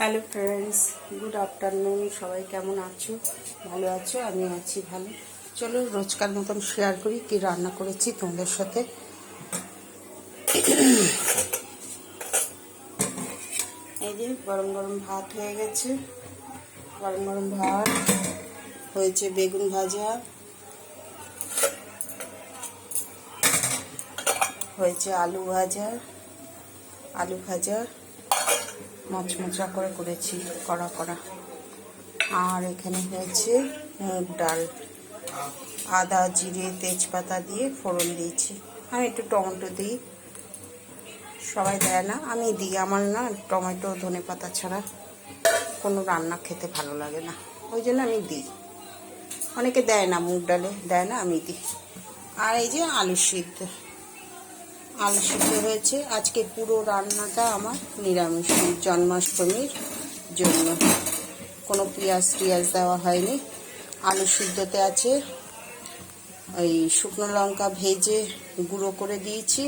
Hello friends, good afternoon. সবাই কেমন আছো? ভালো আছো? আমি আছি ভালো। চলো রোজকার মতন শেয়ার করি কি রান্না করেছি তোমাদের সাথে। এই যে গরম গরম ভাত হয়ে গেছে। গরম গরম ভাত হয়েছে, বেগুন ভাজা হয়েছে, আলু ভাজা মচমচা করে করেছি, কড়া কড়া। আর এখানে হয়েছে মুগ ডাল, আদা জিরে তেজপাতা দিয়ে ফোড়ন দিয়েছি। আমি একটু টমেটো দিই, সবাই দেয় না, আমি দিই। আমার না টমেটো ধনে পাতা ছাড়া কোনো রান্না খেতে ভালো লাগে না, ওই জন্য আমি দিই। অনেকে দেয় না, মুগ ডালে দেয় না, আমি দিই। আর এই যে আলু সিদ্ধ হয়েছে। আজকে পুরো রান্নাটা আমার নিরামিষ, জন্মাষ্টমীর জন্য কোনো পেঁয়াজ টিয়াজ দেওয়া হয়নি। আলু সিদ্ধতে আছে ওই শুকনো লঙ্কা ভেজে গুঁড়ো করে দিয়েছি,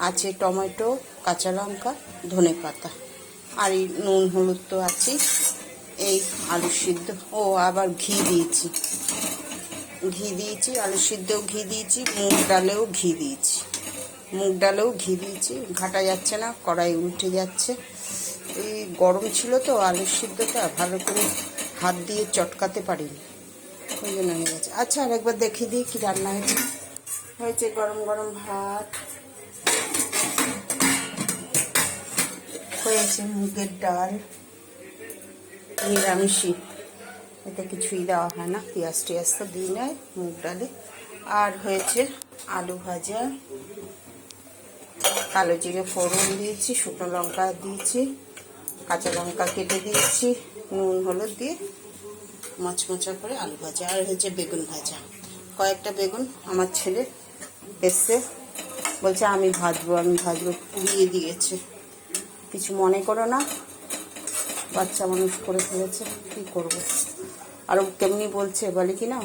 আছে টমেটো, কাঁচা লঙ্কা, ধনে পাতা, আর এই নুন হলুদ তো আছে। এই আলু সিদ্ধ, ও আবার ঘি দিয়েছি, আলু সিদ্ধেও ঘি দিয়েছি, মুগ ডালেও ঘি দিয়েছি। ঘাটা যাচ্ছে না, কড়াই উল্টে যাচ্ছে। এই গরম ছিল তো, আলু সিদ্ধটা ভালো করে হাত দিয়ে চটকাতে পারিনি, ওই জন্য হয়ে গেছে। আচ্ছা, আর একবার দেখিয়ে দিই কি রান্না হয়েছে। গরম গরম ভাত হয়েছে, মুগের ডাল, নিরামিষই, এতে কিছুই দেওয়া হয় না, পেঁয়াজ টিয়াজ তো দিই নাই মুগ ডালে। আর হয়েছে আলু ভাজা, কালো জিরে ফোড়ন দিয়েছি, শুকনো লঙ্কা দিয়েছি, কাঁচা লঙ্কা কেটে দিয়েছি, নুন হলুদ দিয়ে মচমচা করে আলু ভাজা। আর হয়েছে বেগুন ভাজা, কয়েকটা বেগুন আমার ছেলে এসছে, বলছে আমি ভাজবো, পুড়িয়ে দিয়েছে। কিছু মনে করো না, বাচ্চা মানুষ করে ফেলেছে, কী করব। আর কেমনি বলছে, বলে কি না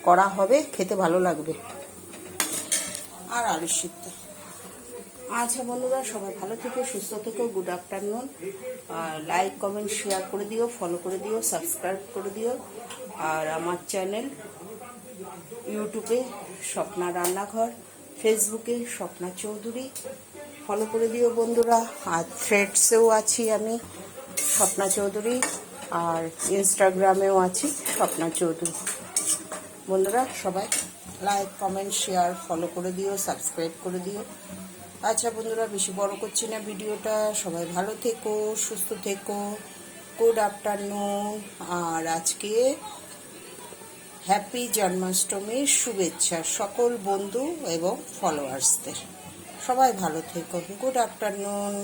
করা হবে, খেতে ভালো লাগবে। আর আলু সিদ্ধ। আচ্ছা বন্ধুরা, সবাই ভালো থেকো, সুস্থ থেকো, গুড আফটারনুন। আর লাইক কমেন্ট শেয়ার করে দিও, ফলো করে দিও, সাবস্ক্রাইব করে দিও। আর আমার চ্যানেল ইউটিউবে স্বপ্না রান্নাঘর, ফেসবুকে স্বপ্না চৌধুরী, ফলো করে দিও বন্ধুরা। আর থ্রেডসেও আছি আমি, স্বপ্না চৌধুরী, আর ইনস্টাগ্রামেও আছি স্বপ্না চৌধুরী। বন্ধুরা সবাই লাইক কমেন্ট শেয়ার ফলো করে দিও, সাবস্ক্রাইব করে দিও। আচ্ছা বন্ধুরা, বেশি বড় করছি না ভিডিওটা। সবাই ভালো থেকো, সুস্থ থেকো, গুড আফটারনুন। আর আজকে হ্যাপি জন্মাষ্টমীর শুভেচ্ছা সকল বন্ধু এবং ফলোয়ার্সদের। সবাই ভালো থেকো, গুড আফটারনুন।